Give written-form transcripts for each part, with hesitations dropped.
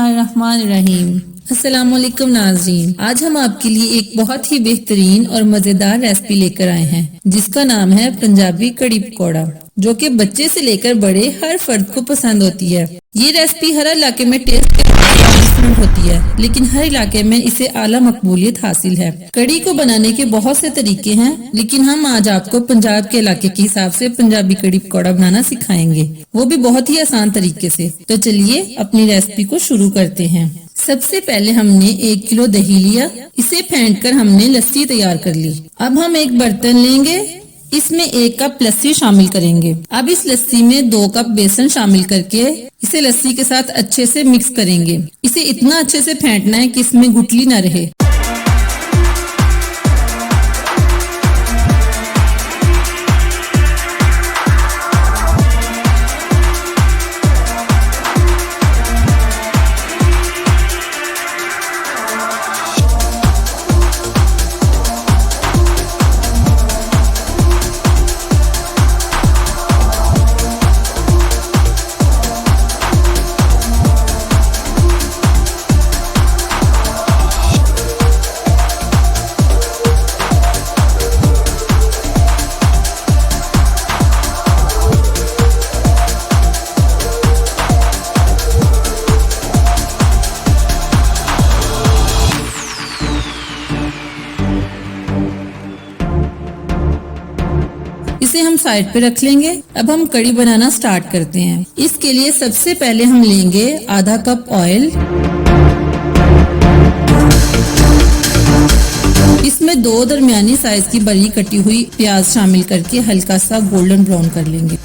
बिस्मिल्लाहिर्रहमानिर्रहीम। अस्सलामुअलैकुम नाज़रीन, आज हम आपके लिए एक बहुत ही बेहतरीन और मजेदार रेसिपी लेकर आए हैं जिसका नाम है पंजाबी कड़ी पकौड़ा, जो कि बच्चे से लेकर बड़े हर फर्द को पसंद होती है। ये रेसिपी हर इलाके में टेस्ट डिफरेंट होती है, लेकिन हर इलाके में इसे आला मकबूलियत हासिल है। कड़ी को बनाने के बहुत से तरीके हैं, लेकिन हम आज आपको पंजाब के इलाके के हिसाब से पंजाबी कड़ी पकौड़ा बनाना सिखाएंगे, वो भी बहुत ही आसान तरीके से। तो चलिए अपनी रेसिपी को शुरू करते हैं। सबसे पहले हमने 1 किलो दही लिया, इसे फेंटकर हमने लस्सी तैयार कर ली। अब हम एक बर्तन लेंगे, इसमें 1 कप लस्सी शामिल करेंगे। अब इस लस्सी में 2 कप बेसन शामिल करके इसे लस्सी के साथ अच्छे से मिक्स करेंगे। इसे इतना अच्छे से फेंटना है कि इसमें गुठली न रहे। इसे हम साइड पे रख लेंगे। अब हम कड़ी बनाना स्टार्ट करते हैं। इसके लिए सबसे पहले हम लेंगे आधा कप ऑयल, इसमें 2 दरमियानी साइज की बारीक कटी हुई प्याज शामिल करके हल्का सा गोल्डन ब्राउन कर लेंगे।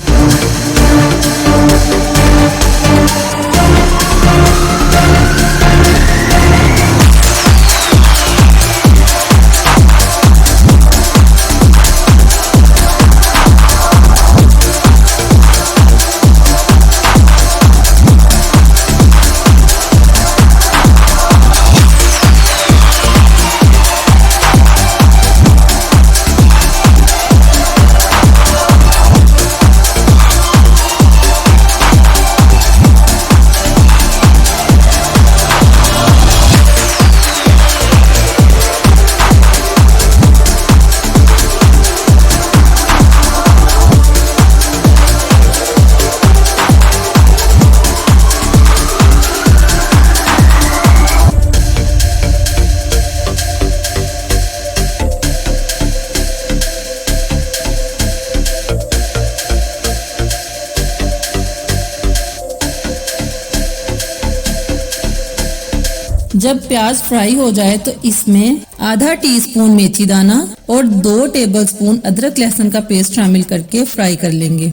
जब प्याज फ्राई हो जाए तो इसमें आधा टीस्पून मेथी दाना और 2 टेबलस्पून अदरक लहसुन का पेस्ट शामिल करके फ्राई कर लेंगे।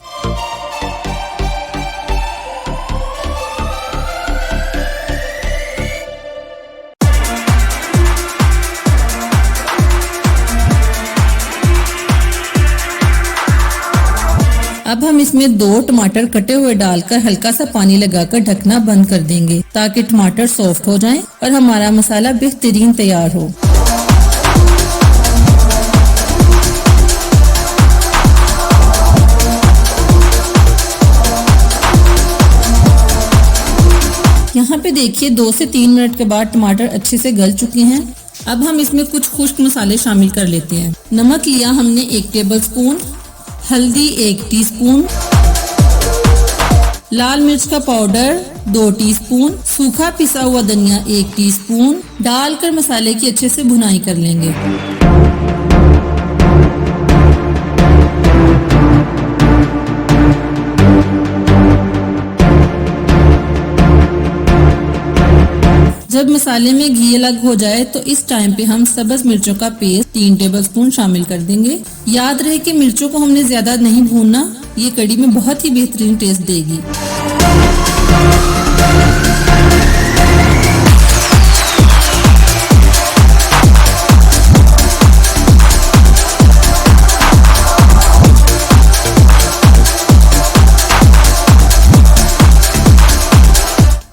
अब हम इसमें 2 टमाटर कटे हुए डालकर हल्का सा पानी लगाकर ढकना बंद कर देंगे ताकि टमाटर सॉफ्ट हो जाएं और हमारा मसाला बेहतरीन तैयार हो। यहाँ पे देखिए 2 से 3 मिनट के बाद टमाटर अच्छे से गल चुके हैं। अब हम इसमें कुछ खुश्क मसाले शामिल कर लेते हैं। नमक लिया हमने 1 टेबलस्पून, हल्दी 1 टीस्पून, लाल मिर्च का पाउडर 2 टीस्पून, सूखा पिसा हुआ धनिया 1 टीस्पून डालकर मसाले की अच्छे से भुनाई कर लेंगे। जब मसाले में घी अलग हो जाए तो इस टाइम पे हम सब्ज मिर्चों का पेस्ट 3 टेबलस्पून शामिल कर देंगे। याद रहे कि मिर्चों को हमने ज्यादा नहीं भूनना, ये कड़ी में बहुत ही बेहतरीन टेस्ट देगी।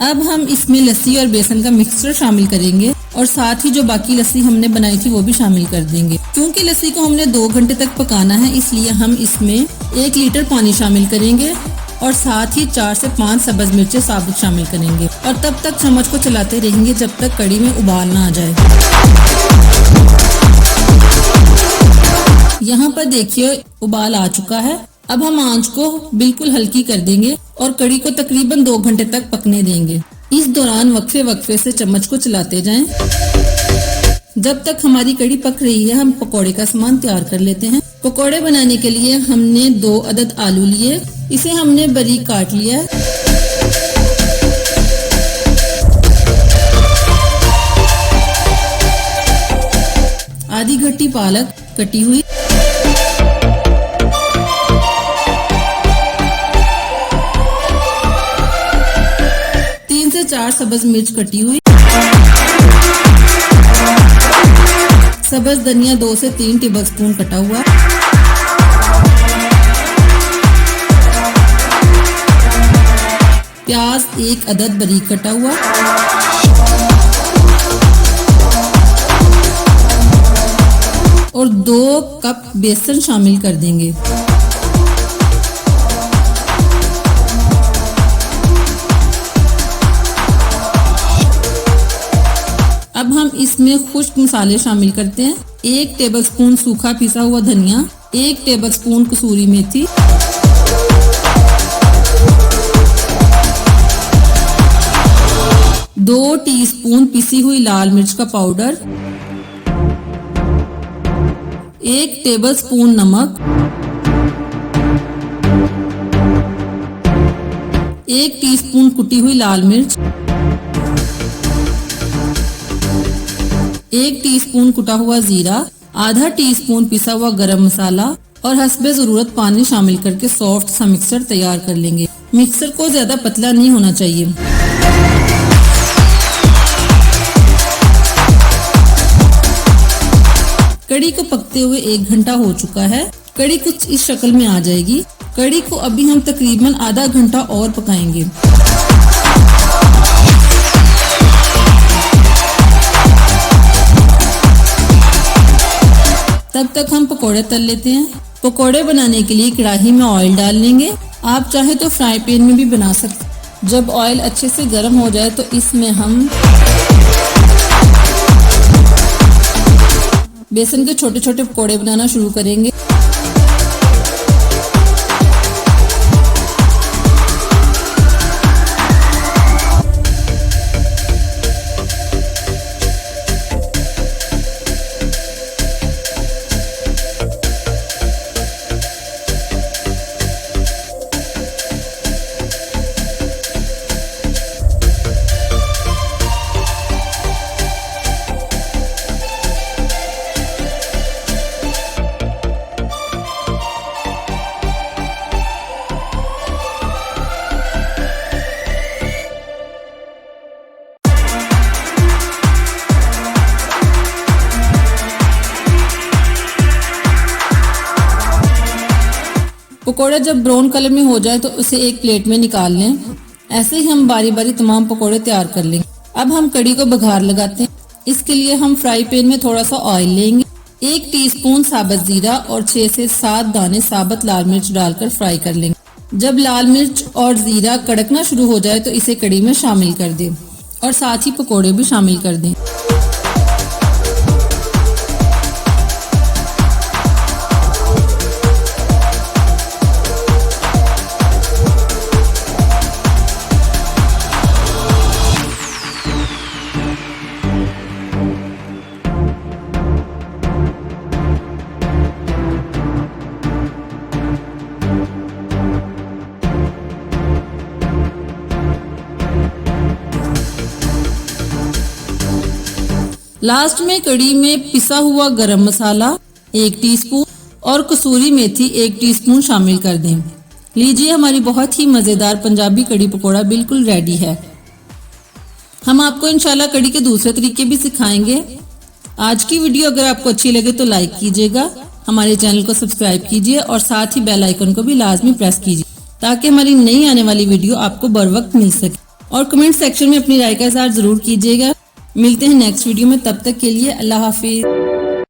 अब हम इसमें लस्सी और बेसन का मिक्सचर शामिल करेंगे और साथ ही जो बाकी लस्सी हमने बनाई थी वो भी शामिल कर देंगे। क्योंकि लस्सी को हमने 2 घंटे तक पकाना है, इसलिए हम इसमें 1 लीटर पानी शामिल करेंगे और साथ ही 4 से 5 सब्ज मिर्चें साबुत शामिल करेंगे और तब तक चम्मच को चलाते रहेंगे जब तक कड़ी में उबाल ना आ जाए। यहाँ पर देखिए उबाल आ चुका है। अब हम आंच को बिल्कुल हल्की कर देंगे और कड़ी को तकरीबन 2 घंटे तक पकने देंगे। इस दौरान वक्फे से चम्मच को चलाते जाएं। जब तक हमारी कड़ी पक रही है हम पकौड़े का सामान तैयार कर लेते हैं। पकौड़े बनाने के लिए हमने 2 अदद आलू लिए, इसे हमने बारीक काट लिया है। आधी गट्टी पालक कटी हुई, से 4 सब्ज मिर्च कटी हुई, सब्ज धनिया 2 से 3 टेबलस्पून कटा हुआ, प्याज 1 अदद बारीक कटा हुआ, और 2 कप बेसन शामिल कर देंगे। अब हम इसमें खुश्क मसाले शामिल करते हैं। 1 टेबलस्पून सूखा पिसा हुआ धनिया, 1 टेबलस्पून कसूरी मेथी, 2 टीस्पून पिसी हुई लाल मिर्च का पाउडर, 1 टेबलस्पून नमक, 1 टीस्पून कुटी हुई लाल मिर्च, 1 टीस्पून कुटा हुआ जीरा, आधा टीस्पून पिसा हुआ गरम मसाला और हस्बे जरूरत पानी शामिल करके सॉफ्ट सा मिक्सर तैयार कर लेंगे। मिक्सर को ज्यादा पतला नहीं होना चाहिए। कड़ी को पकते हुए 1 घंटा हो चुका है। कड़ी कुछ इस शक्ल में आ जाएगी। कड़ी को अभी हम तकरीबन आधा घंटा और पकाएंगे। तब तक हम पकोड़े तल लेते हैं। पकोड़े बनाने के लिए कढ़ाई में ऑयल डाल लेंगे। आप चाहे तो फ्राई पैन में भी बना सकते। जब ऑयल अच्छे से गर्म हो जाए तो इसमें हम बेसन के छोटे छोटे पकोड़े बनाना शुरू करेंगे। पकोड़े जब ब्राउन कलर में हो जाए तो उसे एक प्लेट में निकाल लें। ऐसे ही हम बारी बारी तमाम पकोड़े तैयार कर लेंगे। अब हम कड़ी को बघार लगाते हैं। इसके लिए हम फ्राई पैन में थोड़ा सा ऑयल लेंगे। 1 टीस्पून साबुत जीरा और 6 से 7 दाने साबुत लाल मिर्च डालकर फ्राई कर लेंगे। जब लाल मिर्च और जीरा कड़कना शुरू हो जाए तो इसे कड़ी में शामिल कर दें और साथ ही पकोड़े भी शामिल कर दें। लास्ट में कड़ी में पिसा हुआ गरम मसाला 1 टीस्पून और कसूरी मेथी 1 टीस्पून शामिल कर दें। लीजिए, हमारी बहुत ही मजेदार पंजाबी कड़ी पकोड़ा बिल्कुल रेडी है। हम आपको इंशाल्लाह कड़ी के दूसरे तरीके भी सिखाएंगे। आज की वीडियो अगर आपको अच्छी लगे तो लाइक कीजिएगा, हमारे चैनल को सब्सक्राइब कीजिए और साथ ही बेल आइकन को भी लाजमी प्रेस कीजिए ताकि हमारी नई आने वाली वीडियो आपको बर वक्त मिल सके। और कमेंट सेक्शन में अपनी राय का इज़हार जरूर कीजिएगा। मिलते हैं नेक्स्ट वीडियो में, तब तक के लिए अल्लाह हाफिज।